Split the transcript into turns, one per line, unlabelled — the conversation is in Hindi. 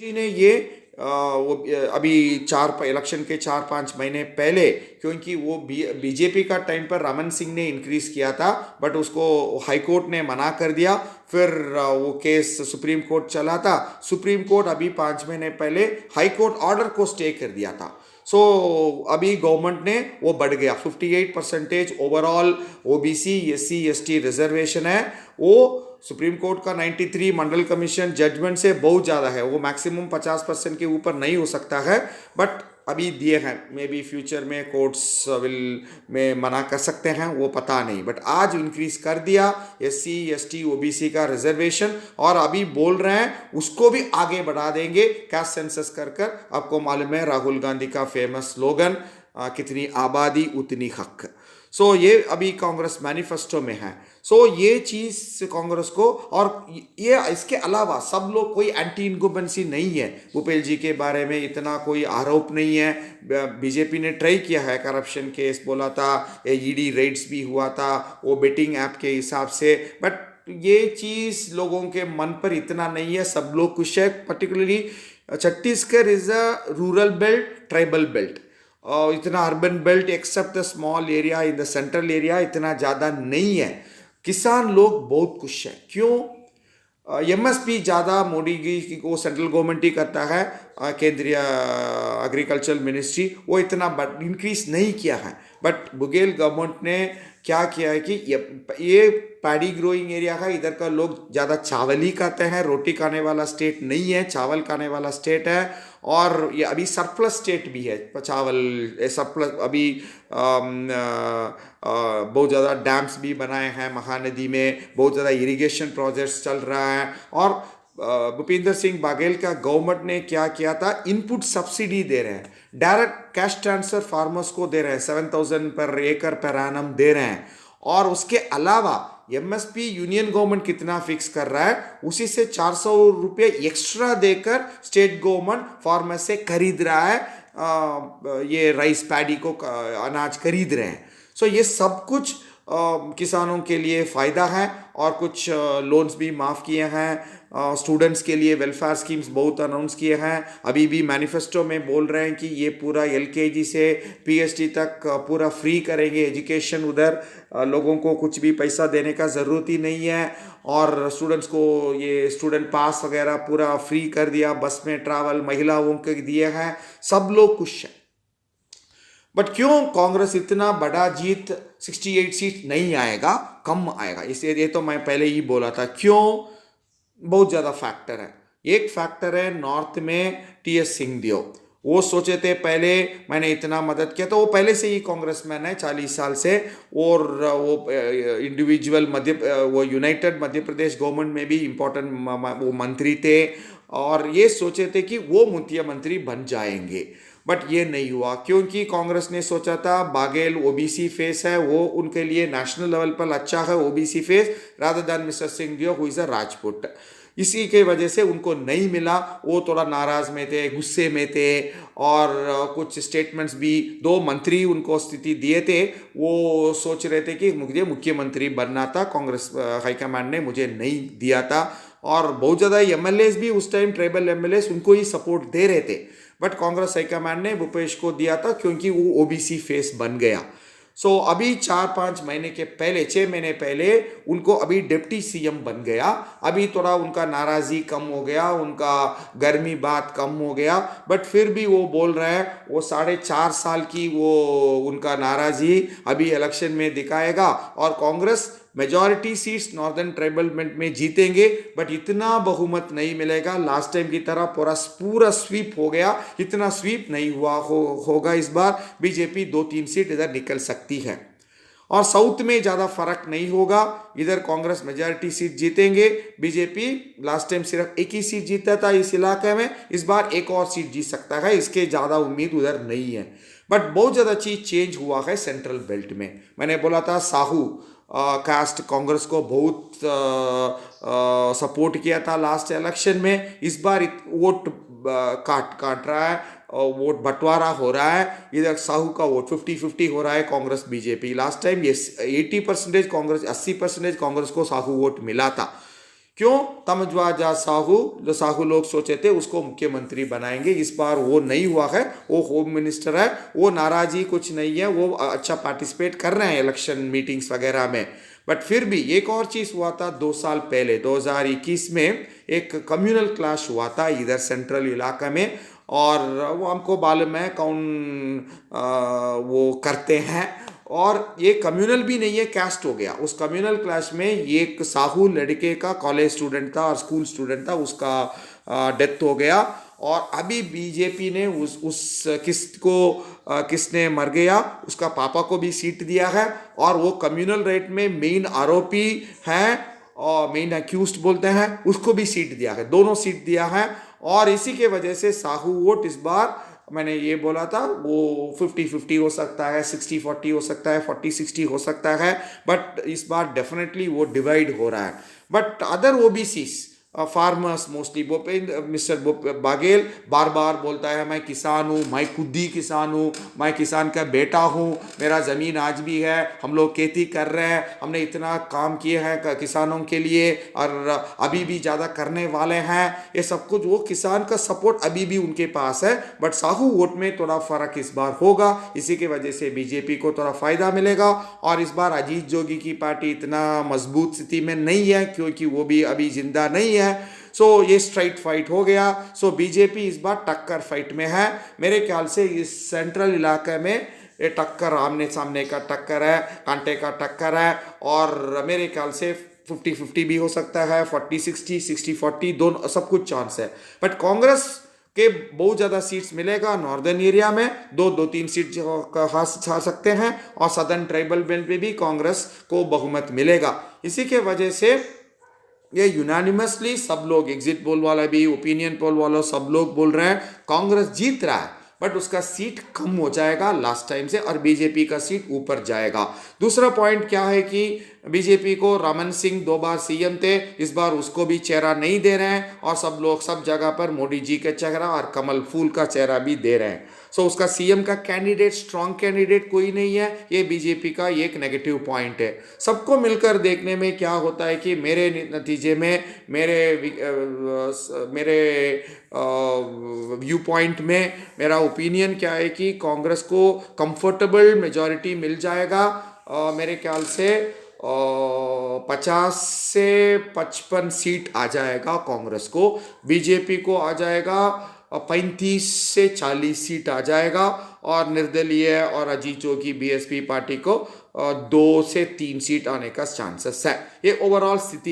जी ने ये अभी इलेक्शन के 4-5 महीने पहले, क्योंकि वो बीजेपी का टाइम पर रमन सिंह ने इंक्रीज किया था, बट उसको हाई कोर्ट ने मना कर दिया। फिर वो केस सुप्रीम कोर्ट चला था। सुप्रीम कोर्ट अभी 5 महीने पहले हाई कोर्ट ऑर्डर को स्टे कर दिया था। सो अभी गवर्नमेंट ने वो बढ़ गया 58% overall OBC SC ST reservation है। वो सुप्रीम कोर्ट का 93 मंडल कमीशन जजमेंट से बहुत ज़्यादा है। वो मैक्सिमम 50% के ऊपर नहीं हो सकता है, बट अभी दिए हैं। मे बी फ्यूचर में कोर्ट्स विल में मना कर सकते हैं, वो पता नहीं, बट आज इंक्रीज कर दिया एससी एसटी ओबीसी का रिजर्वेशन। और अभी बोल रहे हैं उसको भी आगे बढ़ा देंगे कास्ट सेंसस कर कर। आपको मालूम है राहुल गांधी का फेमस स्लोगन, कितनी आबादी उतनी हक। सो ये अभी कांग्रेस मैनिफेस्टो में है। सो ये चीज कांग्रेस को, और ये इसके अलावा सब लोग, कोई एंटी इनकम्बेंसी नहीं है। भूपेश जी के बारे में इतना कोई आरोप नहीं है। बीजेपी ने ट्राई किया है, करप्शन केस बोला था, ईडी रेड्स भी हुआ था वो बेटिंग ऐप के हिसाब से, बट ये चीज लोगों के मन पर इतना नहीं है। सब लोग खुश है। Particularly Chhattisgarh is a rural belt, tribal belt. इतना urban belt except the small area in the central area इतना ज़्यादा नहीं है। किसान लोग बहुत खुश है। क्यों? एमएसपी ज़्यादा मोदी जी को सेंट्रल गवर्नमेंट ही करता है। केंद्रीय एग्रीकल्चर मिनिस्ट्री वो इतना इंक्रीज नहीं किया है। बट बघेल गवर्नमेंट ने क्या किया है कि ये पैडी ग्रोइंग एरिया है, इधर का लोग ज़्यादा चावल ही खाते हैं। रोटी खाने वाला स्टेट नहीं है, चावल खाने वाला स्टेट है। और ये अभी सरप्लस स्टेट भी है चावल सरप्लस। अभी बहुत ज़्यादा डैम्स भी बनाए हैं महानदी में, बहुत ज़्यादा इरिगेशन प्रोजेक्ट्स चल रहा है। और भूपेंद्र सिंह बाघेल का गवर्नमेंट ने क्या किया था, इनपुट सब्सिडी दे रहे हैं, डायरेक्ट कैश ट्रांसफर फार्मर्स को दे रहे हैं, 7,000 पर एकड़ पर एनम दे रहे हैं। और उसके अलावा एमएसपी यूनियन गवर्नमेंट कितना फिक्स कर रहा है, उसी से 400 रुपये एक्स्ट्रा देकर स्टेट गवर्नमेंट फार्मर से खरीद रहा है। ये राइस पैडी को अनाज खरीद रहे हैं। सो ये सब कुछ किसानों के लिए फ़ायदा है। और कुछ लोन्स भी माफ़ किए हैं। स्टूडेंट्स के लिए वेलफेयर स्कीम्स बहुत अनाउंस किए हैं। अभी भी मैनिफेस्टो में बोल रहे हैं कि ये पूरा एलकेजी से पीएचडी तक पूरा फ्री करेंगे एजुकेशन। उधर लोगों को कुछ भी पैसा देने का ज़रूरत ही नहीं है। और स्टूडेंट्स को ये स्टूडेंट पास वगैरह पूरा फ्री कर दिया, बस में ट्रैवल महिलाओं के दिए हैं। सब लोग खुश हैं। बट क्यों कांग्रेस इतना बड़ा जीत 68 सीट नहीं आएगा, कम आएगा? इसे ये तो मैं पहले ही बोला था। क्यों? बहुत ज़्यादा फैक्टर है। एक फैक्टर है नॉर्थ में टीएस सिंहदेव। वो सोचे थे पहले, मैंने इतना मदद किया, तो वो पहले से ही कांग्रेसमैन है 40 साल से। और वो इंडिविजुअल वो यूनाइटेड मध्य प्रदेश गवर्नमेंट में भी इम्पोर्टेंट वो मंत्री थे। और ये सोचे थे कि वो मुख्यमंत्री बन जाएंगे, बट ये नहीं हुआ। क्योंकि कांग्रेस ने सोचा था बाघेल ओबीसी फेस है, वो उनके लिए नेशनल लेवल पर अच्छा है OBC face, rather than mister Singhdeo who is a Rajput. इसी के वजह से उनको नहीं मिला। वो थोड़ा नाराज में थे, गुस्से में थे। और कुछ स्टेटमेंट्स भी 2 मंत्री उनको स्थिति दिए थे। वो सोच रहे थे कि मुझे मुख्यमंत्री बनना था, कांग्रेस हाईकमांड ने मुझे नहीं दिया था। और बहुत ज़्यादा एमएलएस भी उस टाइम ट्राइबल एमएलएस उनको ही सपोर्ट दे रहे थे। बट कांग्रेस हाईकमांड ने भूपेश को दिया था क्योंकि वो ओबीसी फेस बन गया। सो अभी 4-5 महीने के पहले, 6 महीने पहले उनको अभी डिप्टी सीएम बन गया। अभी थोड़ा उनका नाराज़गी कम हो गया, उनका गर्मी बात कम हो गया। बट फिर भी वो बोल रहे हैं वो 4.5 साल की वो उनका नाराज़गी अभी इलेक्शन में दिखाएगा। और Congress majority seats northern tribal belt में जीतेंगे, बट इतना बहुमत नहीं मिलेगा। लास्ट टाइम की तरह पूरा स्वीप हो गया, इतना स्वीप नहीं हुआ होगा इस बार। बीजेपी 2-3 सीट इधर निकल सकती है। और साउथ में ज़्यादा फर्क नहीं होगा, इधर कांग्रेस मेजॉरिटी सीट जीतेंगे। बीजेपी लास्ट टाइम सिर्फ एक ही सीट जीता था इस इलाके में, इस बार एक और सीट जीत सकता है, इसके ज़्यादा उम्मीद उधर नहीं है। बट बहुत ज़्यादा चीज़ चेंज हुआ है सेंट्रल बेल्ट में। मैंने बोला था साहू कास्ट कांग्रेस को बहुत सपोर्ट किया था लास्ट इलेक्शन में। इस बार वोट काट रहा है, वोट बंटवारा हो रहा है। इधर साहू का वोट 50-50 हो रहा है कांग्रेस बीजेपी। लास्ट टाइम ये 80% कांग्रेस, 80% कांग्रेस को साहू वोट मिला था। क्यों? तमज्वाजा साहू, जो साहू लोग सोचे थे उसको मुख्यमंत्री बनाएंगे, इस बार वो नहीं हुआ है, वो होम मिनिस्टर है, वो नाराजी कुछ नहीं है, वो अच्छा पार्टिसिपेट कर रहे हैं इलेक्शन मीटिंग्स वगैरह में। बट फिर भी एक और चीज़ हुआ था 2 साल पहले 2021 में, एक कम्युनल क्लैश हुआ था इधर सेंट्रल इलाका में, और वो हमको मालूम है कौन वो करते हैं। और ये कम्युनल भी नहीं है, कैस्ट हो गया। उस कम्युनल क्लैश में एक साहू लड़के का कॉलेज स्टूडेंट था और स्कूल स्टूडेंट था, उसका डेथ हो गया। और अभी बीजेपी ने उस किसने मर गया उसका पापा को भी सीट दिया है, और वो कम्युनल रेट में मेन आरोपी हैं और मेन अक्यूज्ड बोलते हैं, उसको भी सीट दिया है, दोनों सीट दिया है। और इसी के वजह से साहू वोट इस बार, मैंने ये बोला था, वो 50-50 हो सकता है, 60-40 हो सकता है, 40-60 हो सकता है, बट इस बार डेफिनेटली वो डिवाइड हो रहा है। But other OBCs, farmers mostly, mister Baghel बार बार बोलता है मैं किसान हूँ, मैं खुद ही किसान हूँ, मैं किसान का बेटा हूँ, मेरा ज़मीन आज भी है, हम लोग खेती कर रहे हैं, हमने इतना काम किए हैं किसानों के लिए और अभी भी ज़्यादा करने वाले हैं, ये सब कुछ, वो किसान का सपोर्ट अभी भी उनके पास है। बट साहू वोट में थोड़ा फर्क इस बार होगा, इसी की वजह से बीजेपी को थोड़ा फायदा मिलेगा। और इस बार अजीत जोगी की पार्टी इतना मजबूत स्थिति में नहीं है, क्योंकि वो भी अभी जिंदा नहीं है। सो ये स्ट्राइट फाइट हो गया। सो बीजेपी इस बार टक्कर फाइट में है। मेरे ख्याल से इस सेंट्रल इलाके में ये टक्कर आमने सामने का टक्कर है, कांटे का टक्कर है, और मेरे ख्याल से 50-50 भी हो सकता है, 40-60, 60-40, दोनों सब कुछ चांस है। बट कांग्रेस के बहुत ज़्यादा सीट्स मिलेगा नॉर्दर्न एरिया में, 2-3 सीट हार सकते हैं, और सदर्न ट्राइबल बेल्ट में भी कांग्रेस को बहुमत मिलेगा। इसी के वजह से ये यूनानिमसली सब लोग, एग्जिट पोल वाला भी, ओपिनियन पोल वाला, सब लोग बोल रहे हैं कांग्रेस जीत रहा है, बट उसका सीट कम हो जाएगा लास्ट टाइम से, और बीजेपी का सीट ऊपर जाएगा। दूसरा पॉइंट क्या है कि बीजेपी को रमन सिंह 2 बार सीएम थे, इस बार उसको भी चेहरा नहीं दे रहे हैं, और सब लोग सब जगह पर मोदी जी का चेहरा और कमल फूल का चेहरा भी दे रहे हैं। सो उसका सीएम का कैंडिडेट, स्ट्रॉन्ग कैंडिडेट कोई नहीं है, ये बीजेपी का एक नेगेटिव पॉइंट है। सबको मिलकर देखने में क्या होता है कि मेरे नतीजे में, मेरे व्यू पॉइंट में, मेरा ओपिनियन क्या है कि कांग्रेस को कंफर्टेबल मेजॉरिटी मिल जाएगा। मेरे ख्याल से 50 से 55 सीट आ जाएगा कांग्रेस को, बीजेपी को आ जाएगा 35 से 40 सीट आ जाएगा, और निर्दलीय और अजीत जोगी बीएसपी पार्टी को 2 से 3 सीट आने का चांसेस है। ये ओवरऑल स्थिति है।